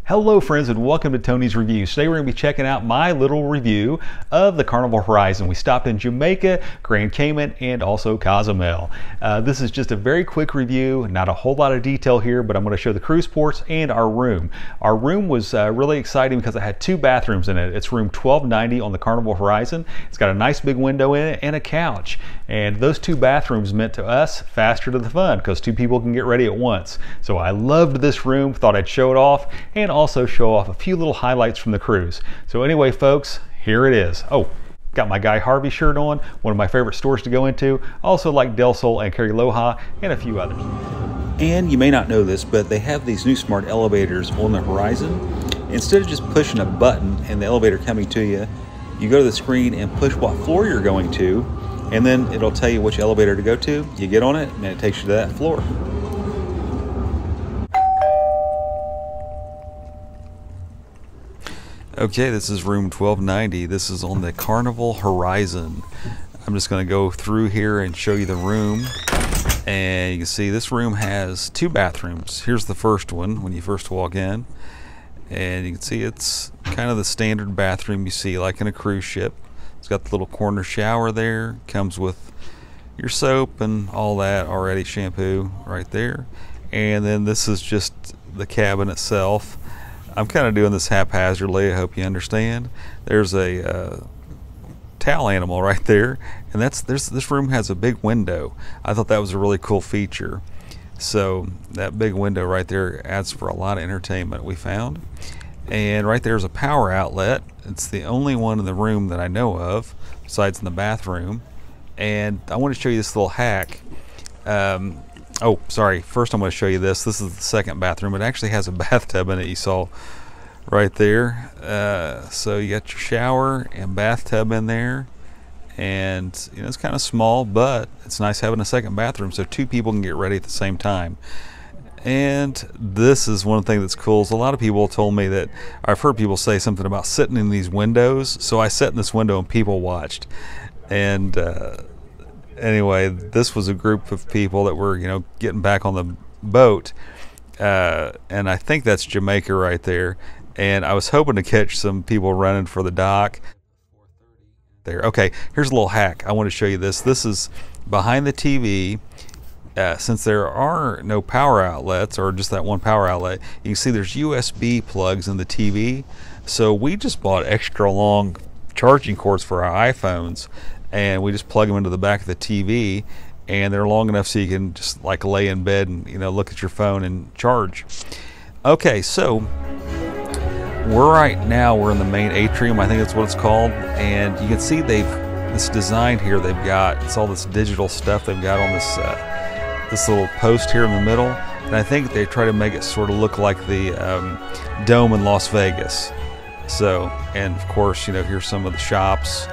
Hello friends and welcome to Tony's Reviews. Today we're going to be checking out my little review of the Carnival Horizon. We stopped in Jamaica, Grand Cayman, and also Cozumel. This is just a very quick review, not a whole lot of detail here, but I'm going to show the cruise ports and our room. Our room was really exciting because it had two bathrooms in it. It's room 1290 on the Carnival Horizon. It's got a nice big window in it and a couch. And those two bathrooms meant to us faster to the fun because two people can get ready at once. So I loved this room, thought I'd show it off, and also show off a few little highlights from the cruise. So anyway folks, here it is. Oh, got my Guy Harvey shirt on, one of my favorite stores to go into. Also like Del Sol and Carrie Loha and a few others. And you may not know this, but they have these new smart elevators on the Horizon. Instead of just pushing a button and the elevator coming to you, you go to the screen and push what floor you're going to, and then it'll tell you which elevator to go to. You get on it and it takes you to that floor. Okay, this is room 1290. This is on the Carnival Horizon. I'm just going to go through here and show you the room. And you can see this room has two bathrooms. Here's the first one when you first walk in. And you can see it's kind of the standard bathroom you see like in a cruise ship. It's got the little corner shower there. Comes with your soap and all that already, shampoo right there. And then this is just the cabin itself. I'm kind of doing this haphazardly, I hope you understand. There's a towel animal right there, and this room has a big window. I thought that was a really cool feature. So that big window right there adds for a lot of entertainment we found. And right there's a power outlet. It's the only one in the room that I know of, besides in the bathroom. And I want to show you this little hack. Oh, sorry. First I'm going to show you this. This is the second bathroom. It actually has a bathtub in it, you saw right there. So you got your shower and bathtub in there. And you know, it's kind of small, but it's nice having a second bathroom so two people can get ready at the same time. And this is one thing that's cool. Is a lot of people told me that I've heard people say something about sitting in these windows. So I sat in this window and people watched. And anyway, this was a group of people that were, you know, getting back on the boat, and I think that's Jamaica right there. And I was hoping to catch some people running for the dock there. Okay, here's a little hack. I want to show you this. This is behind the TV. Since there are no power outlets, or just that one power outlet, you can see there's USB plugs in the TV. So we just bought extra long charging cords for our iPhones, and we just plug them into the back of the TV, and they're long enough so you can just like lay in bed and, you know, look at your phone and charge. Okay, so we're in the main atrium, I think that's what it's called, and you can see this design here they've got. It's all this digital stuff they've got on this little post here in the middle, and I think they try to make it sort of look like the Dome in Las Vegas. So, and of course, you know, here's some of the shops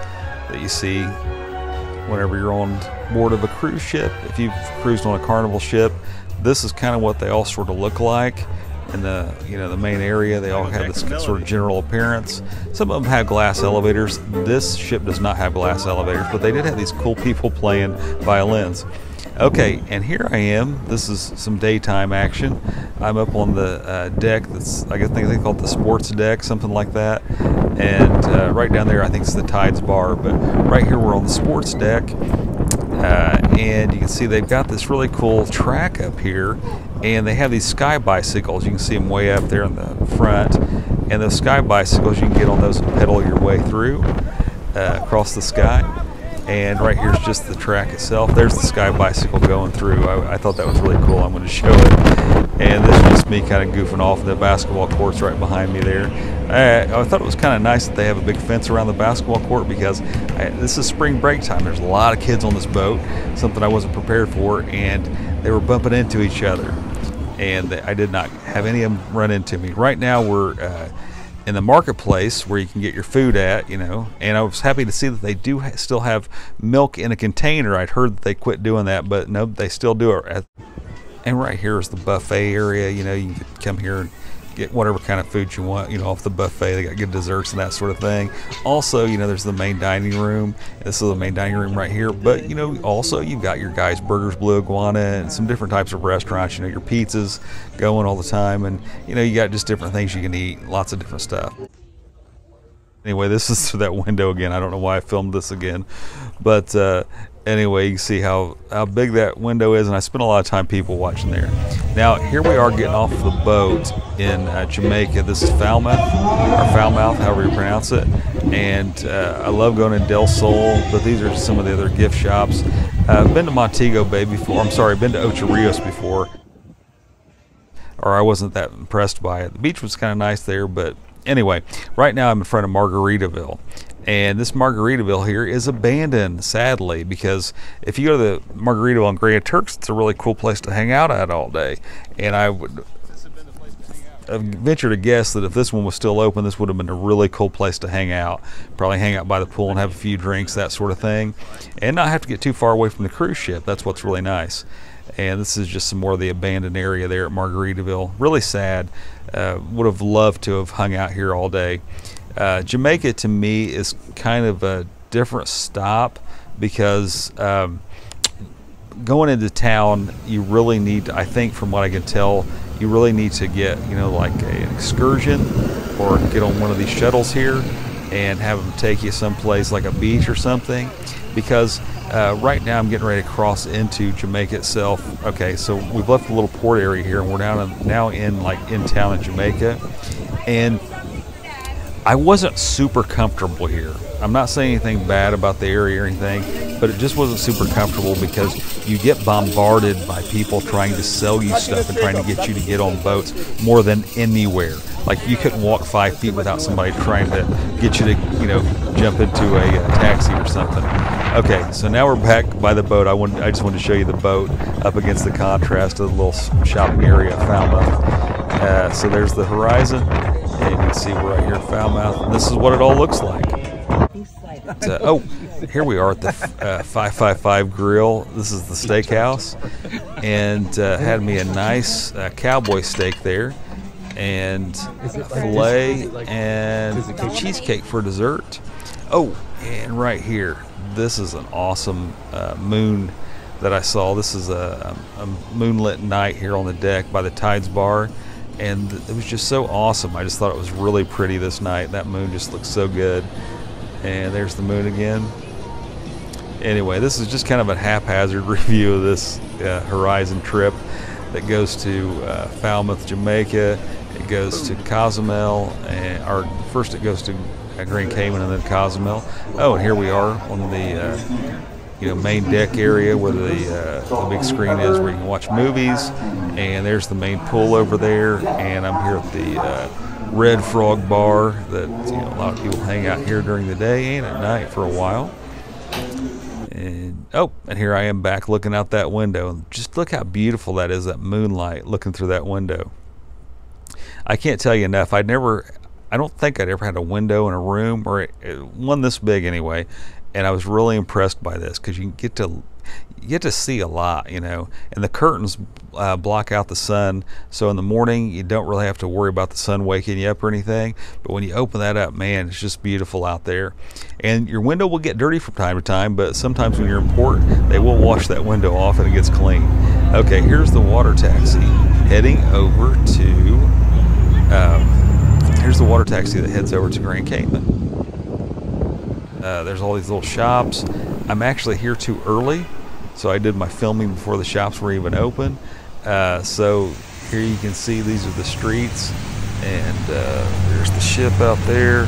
that you see whenever you're on board of a cruise ship. If you've cruised on a Carnival ship, this is kind of what they all sort of look like in the, you know, the main area. They all have this sort of general appearance. Some of them have glass elevators. This ship does not have glass elevators, but they did have these cool people playing violins. Okay, and here I am. This is some daytime action. I'm up on the deck that's, I think they call it the sports deck, something like that. And right down there, I think it's the Tides Bar. But right here, we're on the sports deck. And you can see they've got this really cool track up here. And they have these sky bicycles. You can see them way up there in the front. And those sky bicycles, you can get on those and pedal your way through across the sky. And right here's just the track itself. There's the sky bicycle going through. I thought that was really cool. I'm going to show it. And this is just me kind of goofing off the basketball court's right behind me there. I thought it was kind of nice that they have a big fence around the basketball court because this is spring break time. There's a lot of kids on this boat, something I wasn't prepared for, and they were bumping into each other. And I did not have any of them run into me. Right now we're in the marketplace where you can get your food at, you know, and I was happy to see that they do still have milk in a container. I'd heard that they quit doing that, but no, they still do it. And right here is the buffet area. You know, you can come here and get whatever kind of food you want, you know, off the buffet. They got good desserts and that sort of thing. Also, you know, there's the main dining room. This is the main dining room right here. But, you know, also you've got your Guys Burgers, Blue Iguana, and some different types of restaurants. You know, your pizzas going all the time. And, you know, you got just different things you can eat. Lots of different stuff. Anyway, this is through that window again. I don't know why I filmed this again. But anyway, you can see how big that window is, and I spent a lot of time people watching there. Now, here we are getting off the boat in Jamaica. This is Falmouth, or Falmouth, however you pronounce it. And I love going to Del Sol, but these are some of the other gift shops. I've been to Montego Bay before. I'm sorry, I've been to Ocho Rios before, or I wasn't that impressed by it. The beach was kind of nice there, but anyway, right now I'm in front of Margaritaville. And this Margaritaville here is abandoned, sadly, because if you go to the Margaritaville on Grand Turks, it's a really cool place to hang out at all day. And I would venture to guess that if this one was still open, this would have been a really cool place to hang out. Probably hang out by the pool and have a few drinks, that sort of thing. And not have to get too far away from the cruise ship. That's what's really nice. And this is just some more of the abandoned area there at Margaritaville. Really sad. Would have loved to have hung out here all day. Jamaica to me is kind of a different stop because going into town, you really need to, I think from what I can tell, you really need to get, you know, like an excursion or get on one of these shuttles here and have them take you someplace like a beach or something, because right now I'm getting ready to cross into Jamaica itself. Okay, so we've left the little port area here and we're now in town in Jamaica, and I wasn't super comfortable here. I'm not saying anything bad about the area or anything, but it just wasn't super comfortable because you get bombarded by people trying to sell you stuff and trying to get you to get on boats more than anywhere. Like you couldn't walk 5 feet without somebody trying to get you to, you know, jump into a taxi or something. Okay, so now we're back by the boat. I just wanted to show you the boat up against the contrast of the little shopping area of Falmouth. So there's the horizon. And you can see we're right here at Falmouth, and this is what it all looks like. Oh, here we are at the 555 Grill. This is the steakhouse, and had me a nice cowboy steak there, and a filet, and cheesecake for dessert. Oh, and right here, this is an awesome moon that I saw. This is a moonlit night here on the deck by the Tides Bar. And it was just so awesome. I just thought it was really pretty this night. That moon just looks so good. And there's the moon again. Anyway, this is just kind of a haphazard review of this Horizon trip that goes to Falmouth, Jamaica. It goes to Cozumel, or first it goes to Grand Cayman and then Cozumel. Oh, and here we are on the main deck area where the big screen is, where you can watch movies. And there's the main pool over there, and I'm here at the Red Frog Bar that a lot of people hang out here during the day and at night for a while. And and here I am back looking out that window, and just look how beautiful that is, that moonlight looking through that window. I can't tell you enough. I don't think I'd ever had a window in a room, or one this big anyway, and I was really impressed by this because you get to see a lot, and the curtains block out the sun, so in the morning you don't really have to worry about the sun waking you up or anything. But when you open that up, man, it's just beautiful out there. And your window will get dirty from time to time, but sometimes when you're in port, they will wash that window off and it gets clean. Okay, here's the water taxi heading over to here's the water taxi that heads over to Grand Cayman. There's all these little shops. I'm actually here too early, so I did my filming before the shops were even open. So here you can see these are the streets, and there's the ship out there,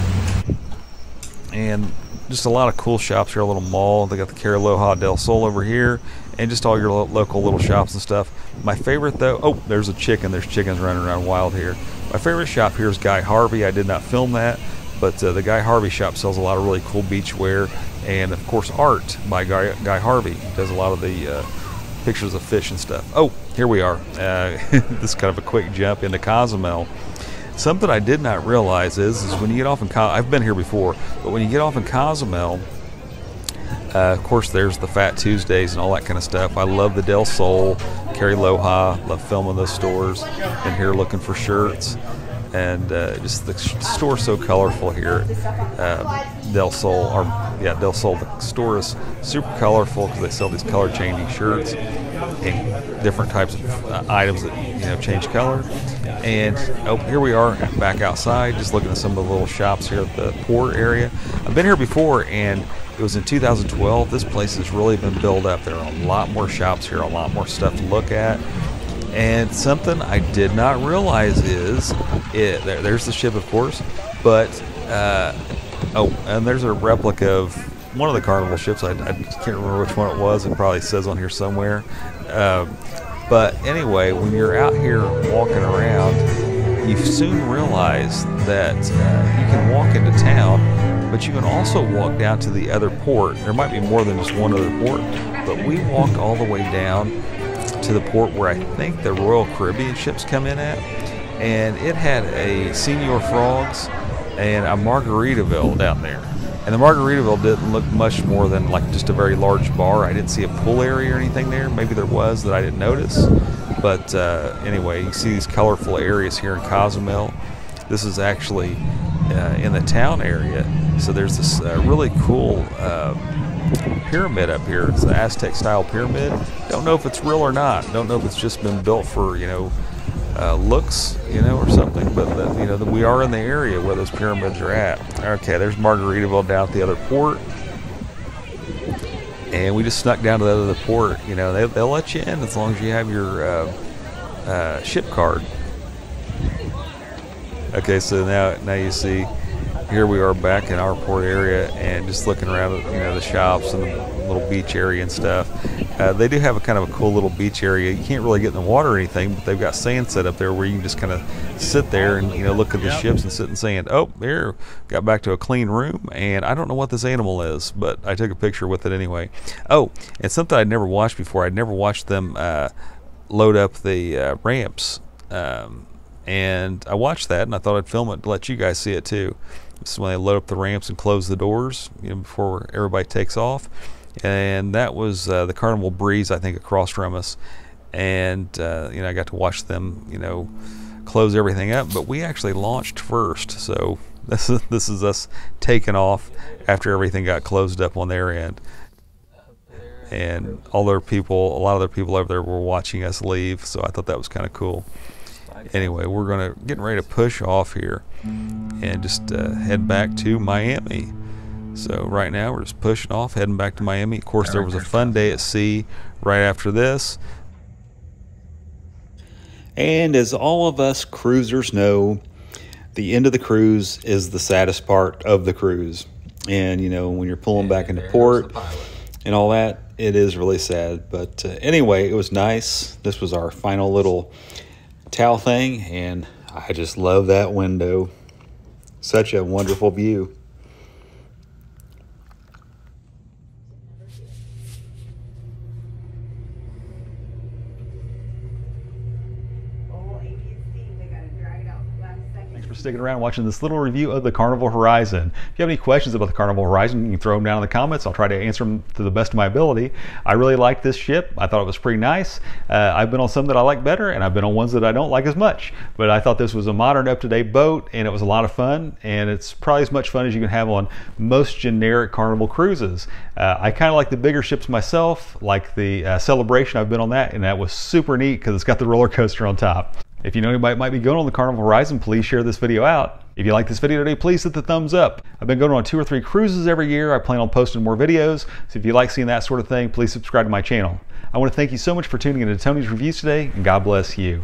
and just a lot of cool shops here. A little mall. They got the Carnival Del Sol over here, and just all your local little shops and stuff. My favorite though, there's a chicken. There's chickens running around wild here. My favorite shop here is Guy Harvey. I did not film that, but the Guy Harvey shop sells a lot of really cool beachwear, and of course art by Guy Harvey. He does a lot of the pictures of fish and stuff. Oh, here we are. This is kind of a quick jump into Cozumel. Something I did not realize is when you get off in I've been here before, but when you get off in Cozumel, of course there's the Fat Tuesdays and all that kind of stuff. I love the Del Sol, Carrie Loha, love filming those stores, and here looking for shirts. And just the store's so colorful here. Del Sol, Del Sol. The store is super colorful because they sell these color changing shirts and different types of items that change color. And here we are back outside, just looking at some of the little shops here at the port area. I've been here before, and it was in 2012. This place has really been built up. There are a lot more shops here, a lot more stuff to look at. And something I did not realize is there's the ship, of course, but and there's a replica of one of the Carnival ships. I can't remember which one it was. It probably says on here somewhere. But anyway, when you're out here walking around, you soon realize that you can walk into town, but you can also walk down to the other port. There might be more than just one other port, but we walked all the way down to the port where I think the Royal Caribbean ships come in at, and it had a Señor Frogs and a Margaritaville down there. And the Margaritaville didn't look much more than like just a very large bar. I didn't see a pool area or anything there. Maybe there was that I didn't notice. But anyway, you see these colorful areas here in Cozumel. This is actually in the town area. So there's this really cool pyramid up here. It's the Aztec style pyramid. Don't know if it's real or not. Don't know if it's just been built for looks, or something, but we are in the area where those pyramids are at. Okay, there's Margaritaville down at the other port, and we just snuck down to the other port. They'll let you in as long as you have your ship card. Okay, so now you see, here we are back in our port area, and just looking around at the shops and the little beach area and stuff. They do have a kind of a cool little beach area. You can't really get in the water or anything, but they've got sand set up there where you can just kind of sit there and look at the ships and sit in sand. Oh, here, got back to a clean room, and I don't know what this animal is, but I took a picture with it anyway. Oh, and something I'd never watched before. I'd never watched them load up the ramps, and I watched that, and I thought I'd film it to let you guys see it too. This is when they load up the ramps and close the doors, before everybody takes off. And that was the Carnival Breeze, I think, across from us. And I got to watch them, close everything up. But we actually launched first, so this is us taking off after everything got closed up on their end. And a lot of their people over there were watching us leave, so I thought that was kind of cool. Anyway, we're getting ready to push off here and just head back to Miami. So right now we're just pushing off, heading back to Miami. Of course, there was a fun day at sea right after this. And as all of us cruisers know, the end of the cruise is the saddest part of the cruise. And when you're pulling back into port and all that, it is really sad. But anyway, it was nice. This was our final little towel thing, and I just love that window. Such a wonderful view. Thanks for sticking around watching this little review of the Carnival Horizon. If you have any questions about the Carnival Horizon, you can throw them down in the comments. I'll try to answer them to the best of my ability. I really like this ship. I thought it was pretty nice. I've been on some that I like better, and I've been on ones that I don't like as much. But I thought this was a modern, up-to-date boat, and it was a lot of fun. And it's probably as much fun as you can have on most generic Carnival cruises. I kind of like the bigger ships myself, like the Celebration. I've been on that, and that was super neat because it's got the roller coaster on top. If you know anybody that might be going on the Carnival Horizon, please share this video out. If you like this video today, please hit the thumbs up. I've been going on 2 or 3 cruises every year. I plan on posting more videos. So if you like seeing that sort of thing, please subscribe to my channel. I want to thank you so much for tuning in to Tony's Reviews today, and God bless you.